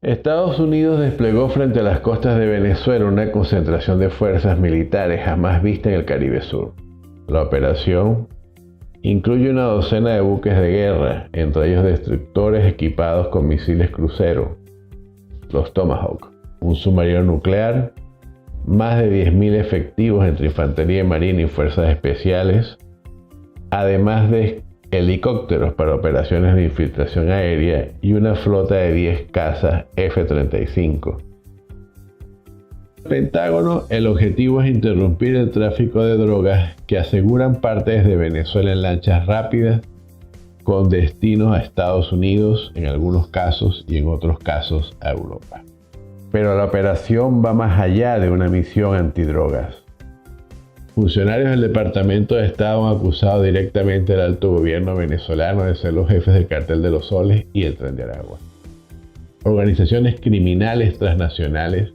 Estados Unidos desplegó frente a las costas de Venezuela una concentración de fuerzas militares jamás vista en el Caribe Sur. La operación incluye una docena de buques de guerra, entre ellos destructores equipados con misiles crucero, los Tomahawk, un submarino nuclear, más de 10.000 efectivos entre infantería marina y fuerzas especiales, además de helicópteros para operaciones de infiltración aérea y una flota de 10 cazas F-35. El Pentágono, el objetivo es interrumpir el tráfico de drogas que aseguran parte desde Venezuela en lanchas rápidas con destinos a Estados Unidos en algunos casos y en otros casos a Europa. Pero la operación va más allá de una misión antidrogas. Funcionarios del Departamento de Estado han acusado directamente al alto gobierno venezolano de ser los jefes del Cartel de los Soles y el Tren de Aragua. Organizaciones criminales transnacionales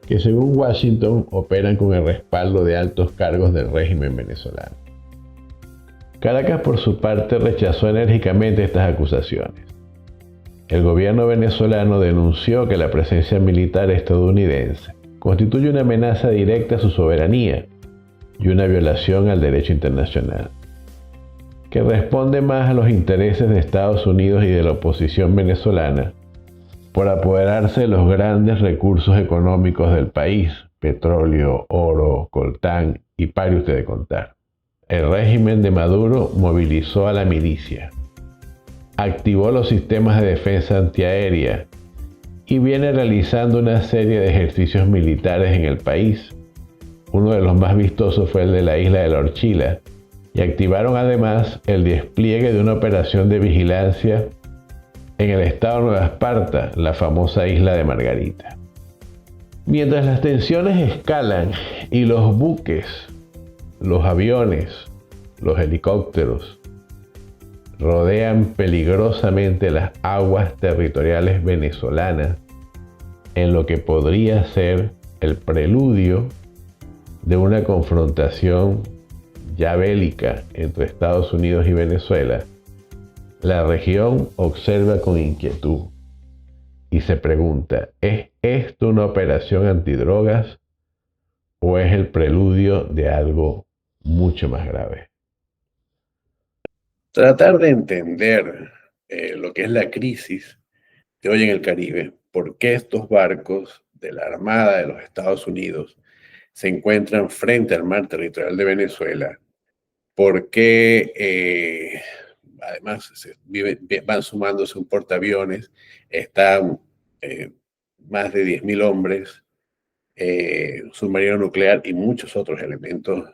que según Washington operan con el respaldo de altos cargos del régimen venezolano. Caracas por su parte rechazó enérgicamente estas acusaciones. El gobierno venezolano denunció que la presencia militar estadounidense constituye una amenaza directa a su soberanía y una violación al derecho internacional, que responde más a los intereses de Estados Unidos y de la oposición venezolana por apoderarse de los grandes recursos económicos del país, petróleo, oro, coltán y pare usted de contar. El régimen de Maduro movilizó a la milicia, activó los sistemas de defensa antiaérea y viene realizando una serie de ejercicios militares en el país. Uno de los más vistosos fue el de la isla de La Orchila, y activaron además el despliegue de una operación de vigilancia en el estado de Nueva Esparta, la famosa isla de Margarita. Mientras las tensiones escalan y los buques, los aviones, los helicópteros rodean peligrosamente las aguas territoriales venezolanas en lo que podría ser el preludio de una confrontación ya bélica entre Estados Unidos y Venezuela, la región observa con inquietud y se pregunta, ¿es esto una operación antidrogas o es el preludio de algo mucho más grave? Tratar de entender lo que es la crisis de hoy en el Caribe, por qué estos barcos de la Armada de los Estados Unidos se encuentran frente al mar territorial de Venezuela, por qué además van sumándose un portaaviones, están más de 10.000 hombres, submarino nuclear y muchos otros elementos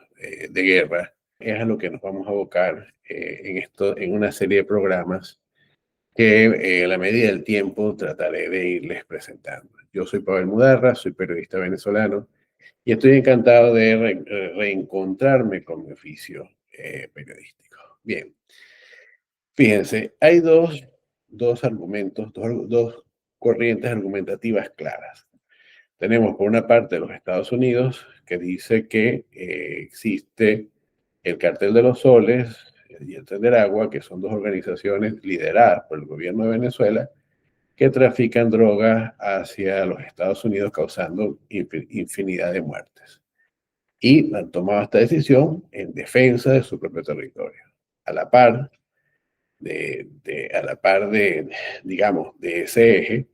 de guerra. Es a lo que nos vamos a abocar en una serie de programas que a la medida del tiempo trataré de irles presentando. Yo soy Pavel Mudarra, soy periodista venezolano y estoy encantado de reencontrarme con mi oficio periodístico. Bien, fíjense, hay dos argumentos, dos corrientes argumentativas claras. Tenemos por una parte los Estados Unidos, que dice que existe el Cartel de los Soles y el Tren de Aragua, que son dos organizaciones lideradas por el gobierno de Venezuela, que trafican drogas hacia los Estados Unidos, causando infinidad de muertes. Y han tomado esta decisión en defensa de su propio territorio. A la par digamos, de ese eje,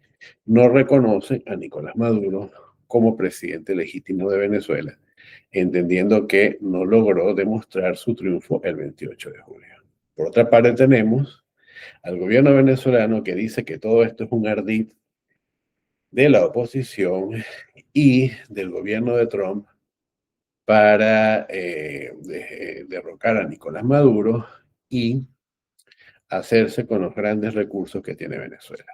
no reconocen a Nicolás Maduro como presidente legítimo de Venezuela, entendiendo que no logró demostrar su triunfo el 28 de julio. Por otra parte, tenemos al gobierno venezolano que dice que todo esto es un ardid de la oposición y del gobierno de Trump para derrocar a Nicolás Maduro y hacerse con los grandes recursos que tiene Venezuela.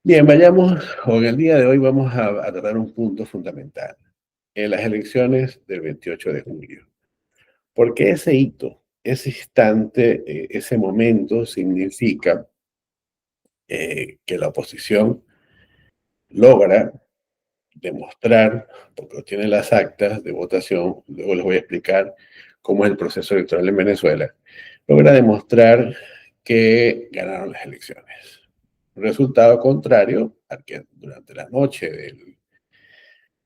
Bien, en el día de hoy vamos a tratar un punto fundamental, en las elecciones del 28 de julio. Porque ese hito, ese instante, ese momento significa que la oposición logra demostrar, porque tienen las actas de votación, luego les voy a explicar cómo es el proceso electoral en Venezuela, logra demostrar que ganaron las elecciones. Resultado contrario al que durante la noche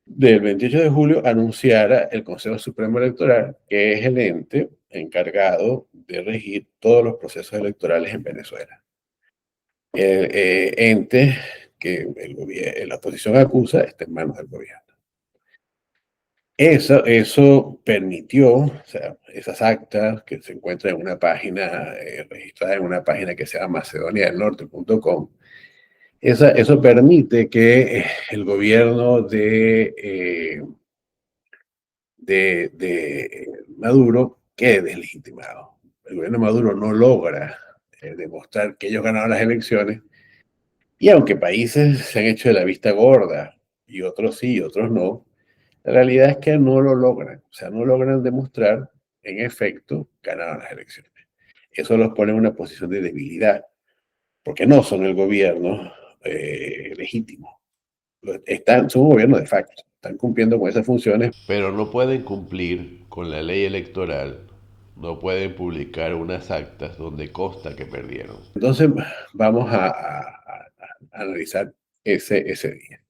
del 28 de julio anunciara el Consejo Supremo Electoral, que es el ente encargado de regir todos los procesos electorales en Venezuela. El ente que la oposición acusa está en manos del gobierno. Eso permitió, o sea, esas actas que se encuentran en una página registrada en una página que se llama macedoniadelnorte.com, eso permite que el gobierno de Maduro quede deslegitimado. El gobierno de Maduro no logra demostrar que ellos ganaron las elecciones, y aunque países se han hecho de la vista gorda, y otros sí, y otros no, la realidad es que no lo logran. O sea, no logran demostrar, en efecto, ganaron las elecciones. Eso los pone en una posición de debilidad, porque no son el gobierno legítimo. Son un gobierno de facto, están cumpliendo con esas funciones. Pero no pueden cumplir con la ley electoral, no pueden publicar unas actas donde consta que perdieron. Entonces, vamos a analizar ese día.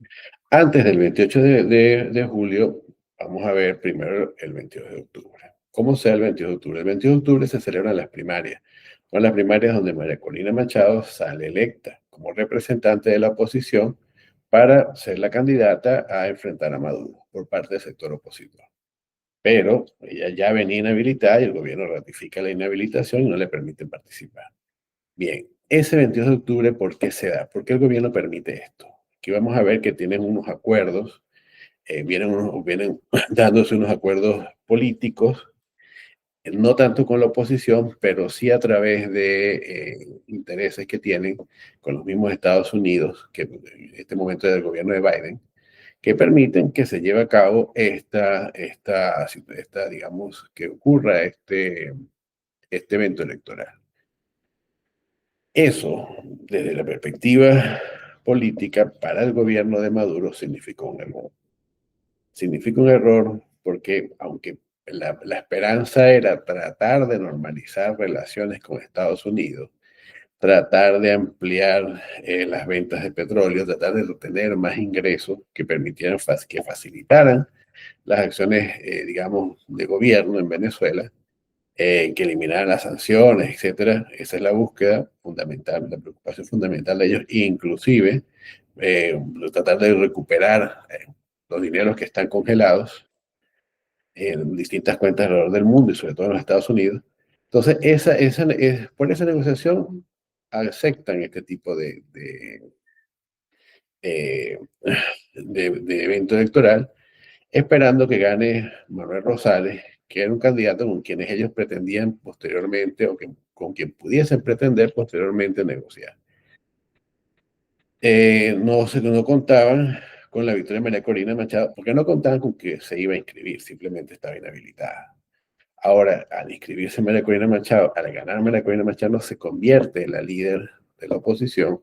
Antes del 28 de julio, vamos a ver primero el 22 de octubre. ¿Cómo sea el 22 de octubre? El 22 de octubre se celebran las primarias. Son las primarias donde María Corina Machado sale electa como representante de la oposición para ser la candidata a enfrentar a Maduro por parte del sector opositor. Pero ella ya venía inhabilitada y el gobierno ratifica la inhabilitación y no le permiten participar. Bien, ese 22 de octubre, ¿por qué se da? ¿Por qué el gobierno permite esto? Aquí vamos a ver que tienen unos acuerdos, vienen dándose unos acuerdos políticos, no tanto con la oposición, pero sí a través de intereses que tienen con los mismos Estados Unidos, que en este momento es del gobierno de Biden, que permiten que se lleve a cabo digamos, que ocurra este evento electoral. Eso, desde la perspectiva política, para el gobierno de Maduro significó un error. Significa un error porque, aunque la esperanza era tratar de normalizar relaciones con Estados Unidos, tratar de ampliar las ventas de petróleo, tratar de obtener más ingresos que permitieran, que facilitaran las acciones, digamos, de gobierno en Venezuela, que eliminaran las sanciones, etcétera. Esa es la búsqueda fundamental, la preocupación fundamental de ellos, e inclusive tratar de recuperar los dineros que están congelados en distintas cuentas alrededor del mundo y sobre todo en los Estados Unidos. Entonces, por esa negociación aceptan este tipo eh, de evento electoral, esperando que gane Manuel Rosales, que era un candidato con quienes ellos pretendían posteriormente, o con quien pudiesen pretender posteriormente negociar. No contaban con la victoria de María Corina Machado, porque no contaban con que se iba a inscribir, simplemente estaba inhabilitada. Ahora, al inscribirse María Corina Machado, al ganar María Corina Machado, se convierte en la líder de la oposición,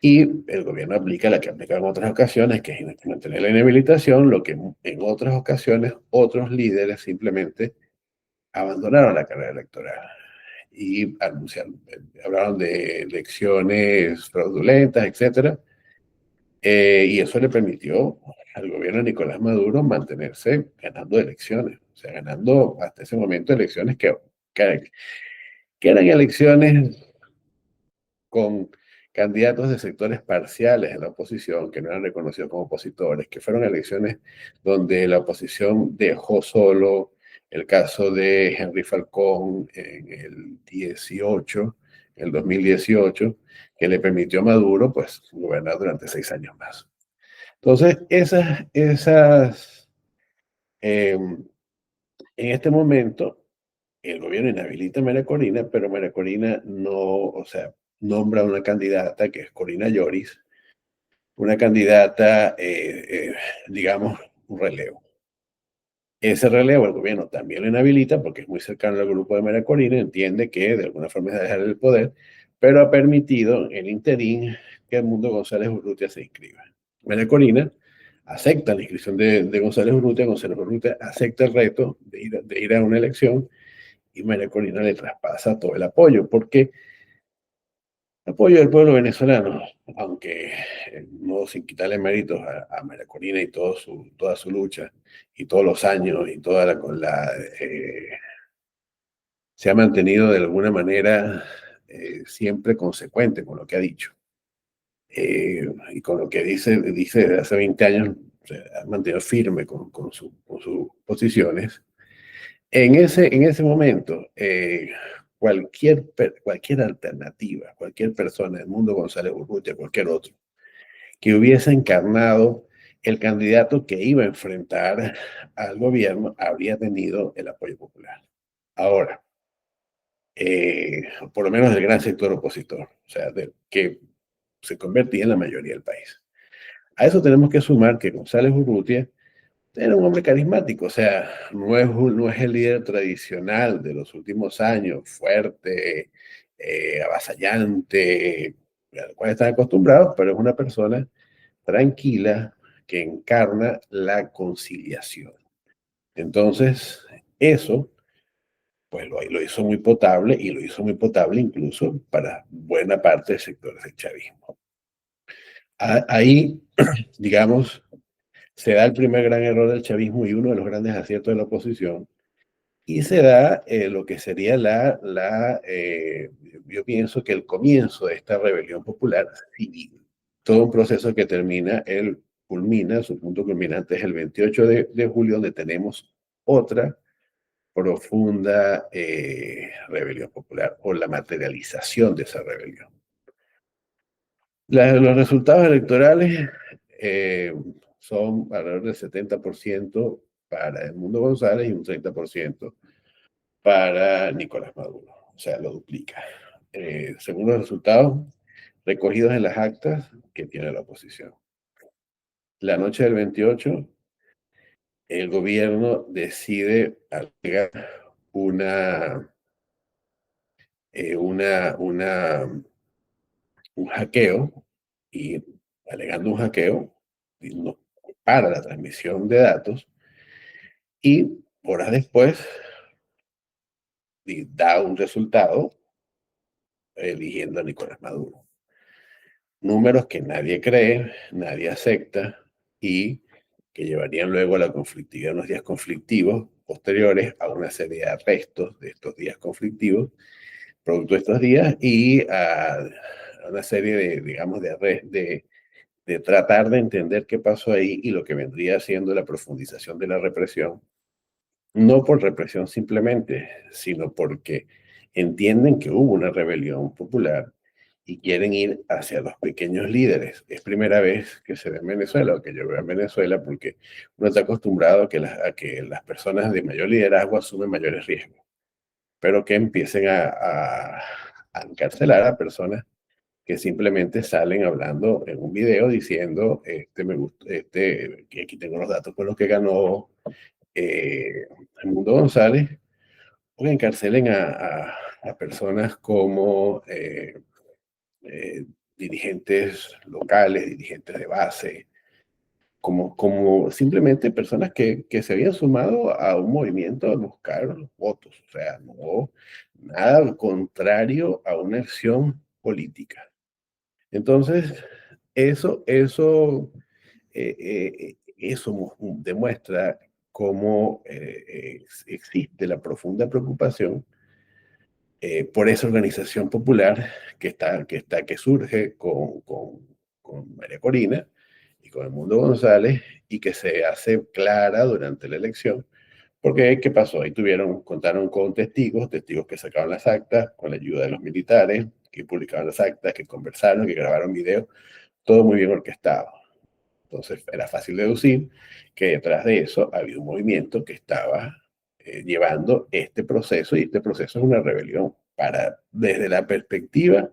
y el gobierno aplica la que aplica en otras ocasiones, que es mantener la inhabilitación, lo que en otras ocasiones otros líderes simplemente abandonaron la carrera electoral y hablaron de elecciones fraudulentas, etcétera. Y eso le permitió al gobierno de Nicolás Maduro mantenerse ganando elecciones, o sea, ganando hasta ese momento elecciones que eran elecciones con candidatos de sectores parciales en la oposición, que no eran reconocidos como opositores, que fueron elecciones donde la oposición dejó solo el caso de Henry Falcón en el 18, en el 2018, que le permitió a Maduro pues gobernar durante 6 años más. Entonces, en este momento, el gobierno inhabilita a María Corina, pero María Corina no, o sea, nombra una candidata que es Corina Lloris, una candidata, digamos, un relevo. Ese relevo el gobierno también lo inhabilita porque es muy cercano al grupo de María Corina, entiende que de alguna forma es dejar el poder, pero ha permitido el interín que Edmundo González Urrutia se inscriba. María Corina acepta la inscripción de González Urrutia. González Urrutia acepta el reto de ir a una elección y María Corina le traspasa todo el apoyo, porque el apoyo del pueblo venezolano, aunque no sin quitarle méritos a María Corina y toda su lucha y todos los años y toda se ha mantenido de alguna manera siempre consecuente con lo que ha dicho. Y con lo que dice desde hace 20 años, se ha mantenido firme con sus posiciones. En ese momento, cualquier alternativa, cualquier persona del mundo, González Urrutia, cualquier otro, que hubiese encarnado el candidato que iba a enfrentar al gobierno, habría tenido el apoyo popular. Ahora, por lo menos del gran sector opositor, o sea, que se convertía en la mayoría del país. A eso tenemos que sumar que González Urrutia era un hombre carismático, o sea, no es el líder tradicional de los últimos años, fuerte, avasallante, al cual están acostumbrados, pero es una persona tranquila que encarna la conciliación. Entonces, eso, pues lo hizo muy potable y lo hizo muy potable incluso para buena parte de sectores del chavismo. Ahí, digamos, se da el primer gran error del chavismo y uno de los grandes aciertos de la oposición, y se da lo que sería yo pienso que el comienzo de esta rebelión popular civil. Todo un proceso que culmina, su punto culminante es el 28 de julio, donde tenemos otra profunda rebelión popular o la materialización de esa rebelión. Los resultados electorales son alrededor del 70% para Edmundo González y un 30% para Nicolás Maduro. O sea, lo duplica. Según los resultados recogidos en las actas que tiene la oposición. La noche del 28, el gobierno decide alegar una, un hackeo, y alegando un hackeo, no, para la transmisión de datos, y horas después da un resultado eligiendo a Nicolás Maduro. Números que nadie cree, nadie acepta y que llevarían luego a la conflictividad, unos días conflictivos posteriores a una serie de arrestos de estos días conflictivos, producto de estos días, y a una serie de, digamos, de tratar de entender qué pasó ahí y lo que vendría siendo la profundización de la represión, no por represión simplemente, sino porque entienden que hubo una rebelión popular y quieren ir hacia los pequeños líderes. Es primera vez que se ve en Venezuela, o que yo veo en Venezuela, porque uno está acostumbrado a que las personas de mayor liderazgo asumen mayores riesgos, pero que empiecen a encarcelar a personas que simplemente salen hablando en un video diciendo, me gusta, que aquí tengo los datos con los que ganó Edmundo González, o que encarcelen a personas como dirigentes locales, dirigentes de base, como simplemente personas que se habían sumado a un movimiento a buscar los votos, o sea, no nada contrario a una acción política. Entonces, eso demuestra cómo existe la profunda preocupación por esa organización popular que surge con María Corina y con Edmundo González, y que se hace clara durante la elección. Porque, ¿qué pasó? Ahí contaron con testigos que sacaron las actas con la ayuda de los militares, que publicaron las actas, que conversaron, que grabaron videos, todo muy bien orquestado. Entonces era fácil deducir que detrás de eso había un movimiento que estaba llevando este proceso, y este proceso es una rebelión desde la perspectiva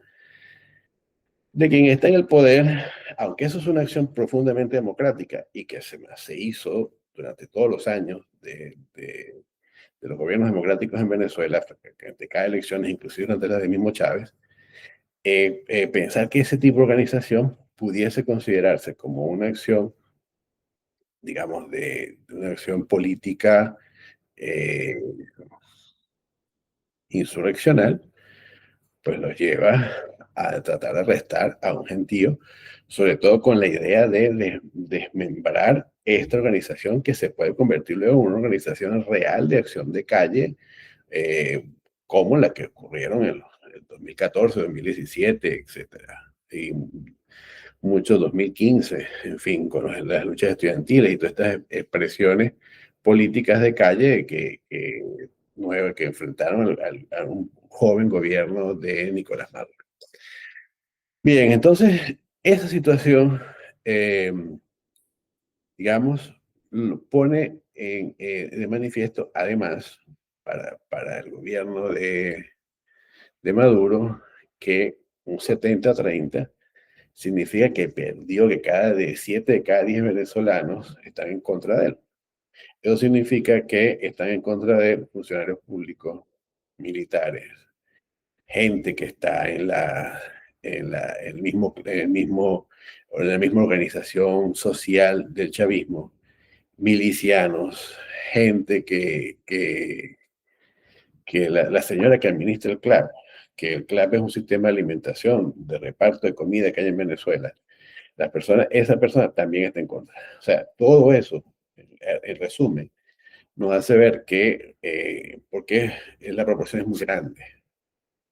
de quien está en el poder, aunque eso es una acción profundamente democrática y que se hizo durante todos los años de los gobiernos democráticos en Venezuela, de cada elección, inclusive durante las de mismo Chávez. Pensar que ese tipo de organización pudiese considerarse como una acción digamos, de una acción política eh, insurreccional, pues los lleva a tratar de arrestar a un gentío, sobre todo con la idea de desmembrar esta organización que se puede convertir luego en una organización real de acción de calle, eh, como la que ocurrieron en el 2014, 2017, etcétera. Y mucho 2015, en fin, con las luchas estudiantiles y todas estas expresiones políticas de calle que enfrentaron a un joven gobierno de Nicolás Maduro. Bien, entonces, esa situación, eh, digamos, lo pone de manifiesto, además, para el gobierno de Maduro, que un 70-30 significa que perdió, que de 7 de cada 10 venezolanos están en contra de él. Eso significa que están en contra de funcionarios públicos, militares, gente que está en la misma organización social del chavismo, milicianos, gente que la señora que administra el CLAP, que el CLAP es un sistema de alimentación, de reparto de comida que hay en Venezuela, esa persona también está en contra. O sea, todo eso, en resumen, nos hace ver que, porque la proporción es muy grande.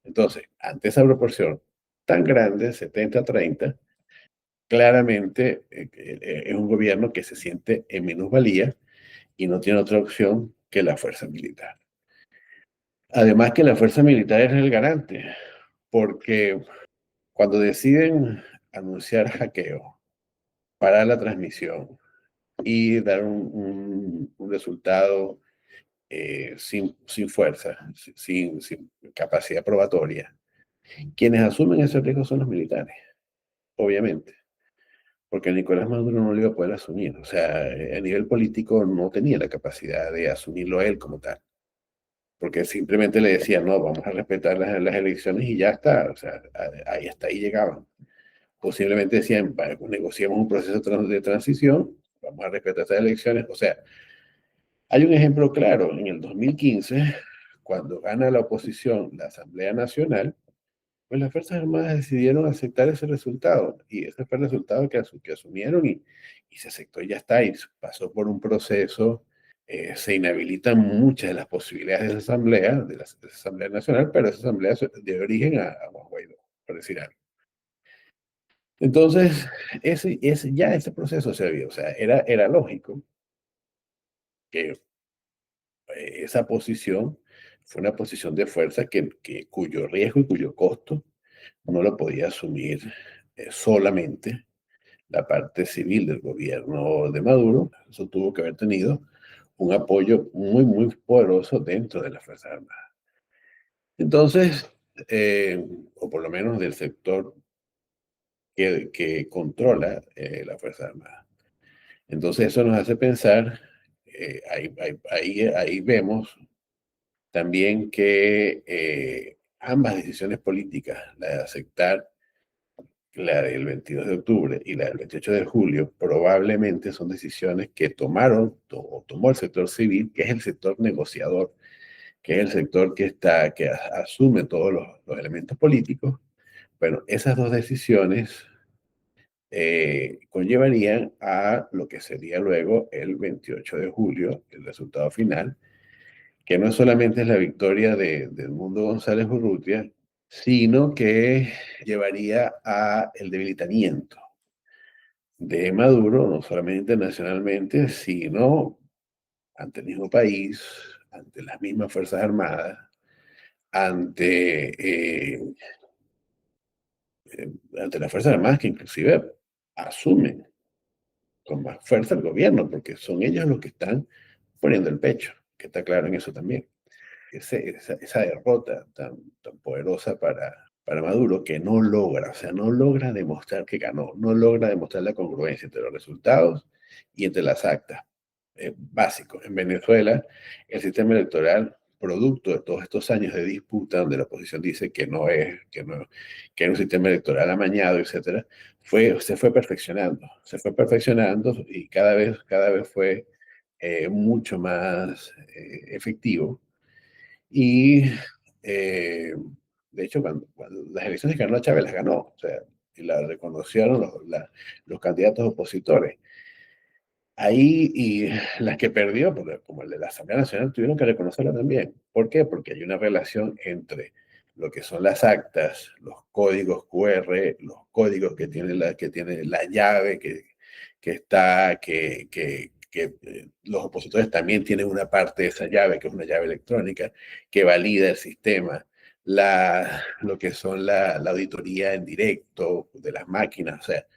Entonces, ante esa proporción tan grande, 70-30, claramente es un gobierno que se siente en minusvalía y no tiene otra opción que la fuerza militar. Además que la fuerza militar es el garante, porque cuando deciden anunciar hackeo, parar la transmisión y dar un resultado sin fuerza, sin capacidad probatoria, quienes asumen ese riesgo son los militares, obviamente, porque Nicolás Maduro no lo iba a poder asumir. O sea, a nivel político no tenía la capacidad de asumirlo él como tal, porque simplemente le decían, no, vamos a respetar las elecciones y ya está. O sea, ahí hasta ahí llegaban. Posiblemente decían, negociamos un proceso de transición, vamos a respetar estas elecciones. O sea, hay un ejemplo claro, en el 2015, cuando gana la oposición la Asamblea Nacional, pues las Fuerzas Armadas decidieron aceptar ese resultado, y ese fue el resultado que asumieron y se aceptó y ya está, y pasó por un proceso, se inhabilitan muchas de las posibilidades de esa asamblea, de esa Asamblea Nacional, pero esa asamblea de origen a Juan Guaidó, por decir algo. Entonces, ya ese proceso se vio, o sea, era lógico que esa posición fue una posición de fuerza cuyo riesgo y cuyo costo no lo podía asumir solamente la parte civil del gobierno de Maduro. Eso tuvo que haber tenido un apoyo muy, muy poderoso dentro de las Fuerzas Armadas. Entonces, o por lo menos del sector que controla las Fuerzas Armadas. Entonces, eso nos hace pensar, ahí vemos también que ambas decisiones políticas, la de aceptar la del 22 de octubre y la del 28 de julio, probablemente son decisiones que tomó el sector civil, que es el sector negociador, que es el sector que asume todos los elementos políticos. Bueno, esas dos decisiones conllevarían a lo que sería luego el 28 de julio, el resultado final, que no solamente es la victoria de Edmundo González Urrutia, sino que llevaría a el debilitamiento de Maduro, no solamente internacionalmente, sino ante el mismo país, ante las mismas Fuerzas Armadas, ante, eh, ante las Fuerzas Armadas que inclusive asumen con más fuerza el gobierno, porque son ellos los que están poniendo el pecho, que está claro en eso también. Esa derrota tan poderosa para Maduro que no logra, o sea, no logra demostrar que ganó, no logra demostrar la congruencia entre los resultados y entre las actas. Básico. En Venezuela, el sistema electoral producto de todos estos años de disputa, donde la oposición dice que es un sistema electoral amañado, etcétera, se fue perfeccionando y cada vez fue mucho más efectivo. Y eh, de hecho, cuando las elecciones que ganó Chávez las ganó, o sea, y la reconocieron los candidatos opositores. Ahí, y las que perdió, porque como el de la Asamblea Nacional, tuvieron que reconocerla también. ¿Por qué? Porque hay una relación entre lo que son las actas, los códigos QR, los códigos que tiene la llave que está, los opositores también tienen una parte de esa llave, que es una llave electrónica, que valida el sistema, lo que son la auditoría en directo de las máquinas, o sea,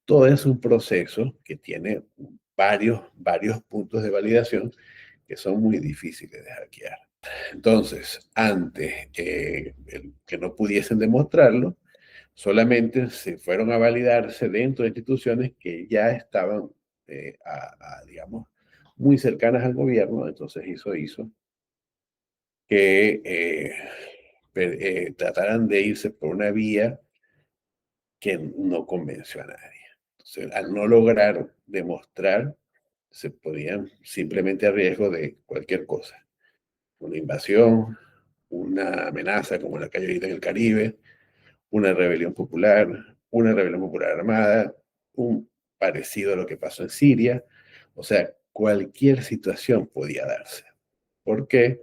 todo es un proceso que tiene varios puntos de validación que son muy difíciles de hackear. Entonces, antes que no pudiesen demostrarlo, solamente se fueron a validarse dentro de instituciones que ya estaban, digamos, muy cercanas al gobierno. Entonces hizo que trataran de irse por una vía que no convenció a nadie. Entonces, al no lograr demostrar, se podían simplemente a riesgo de cualquier cosa. Una invasión, una amenaza como la que hay ahorita en el Caribe, una rebelión popular armada, un parecido a lo que pasó en Siria. O sea, cualquier situación podía darse. ¿Por qué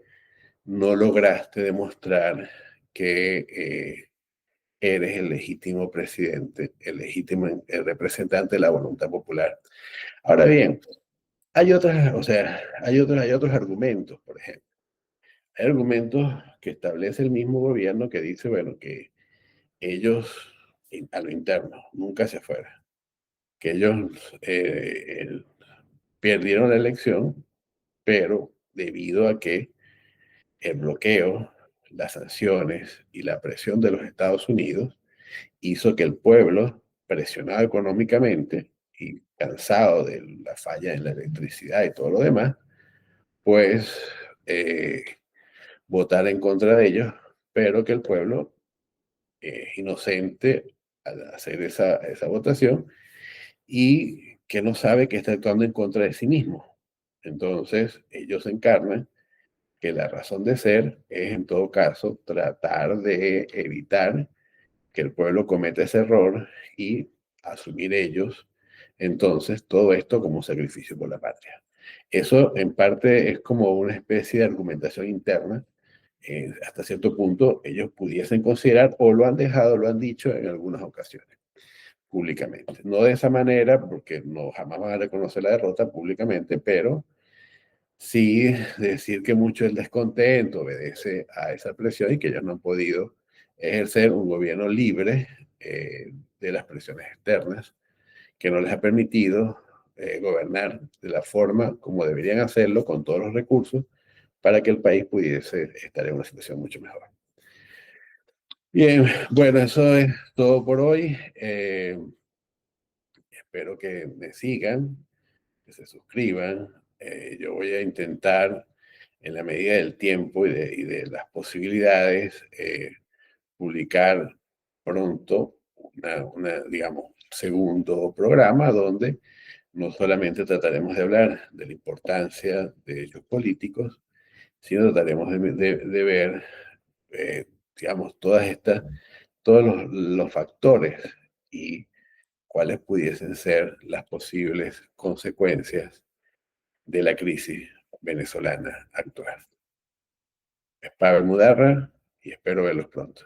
no lograste demostrar que eres el legítimo presidente, el legítimo representante de la voluntad popular? Ahora bien, hay otros argumentos, por ejemplo. Hay argumentos que establece el mismo gobierno que dice, bueno, que ellos, a lo interno, nunca hacia afuera, que ellos perdieron la elección, pero debido a que el bloqueo, las sanciones y la presión de los Estados Unidos hizo que el pueblo, presionado económicamente y cansado de la falla en la electricidad y todo lo demás, pues votar en contra de ellos, pero que el pueblo es inocente al hacer esa votación y que no sabe que está actuando en contra de sí mismo. Entonces, ellos encarnan que la razón de ser es, en todo caso, tratar de evitar que el pueblo cometa ese error y asumir ellos, entonces, todo esto como sacrificio por la patria. Eso, en parte, es como una especie de argumentación interna. Hasta cierto punto, ellos pudiesen considerar, o lo han dejado, lo han dicho en algunas ocasiones públicamente. No de esa manera, porque no jamás van a reconocer la derrota públicamente, pero sí decir que mucho el descontento obedece a esa presión y que ellos no han podido ejercer un gobierno libre de las presiones externas, que no les ha permitido gobernar de la forma como deberían hacerlo, con todos los recursos, para que el país pudiese estar en una situación mucho mejor. Bien, bueno, eso es todo por hoy. Espero que me sigan, que se suscriban. Yo voy a intentar, en la medida del tiempo y de las posibilidades, publicar pronto digamos, segundo programa donde no solamente trataremos de hablar de la importancia de hechos políticos, sino trataremos de ver, digamos, todos los factores y cuáles pudiesen ser las posibles consecuencias de la crisis venezolana actual. Es Pavel Mudarra y espero verlos pronto.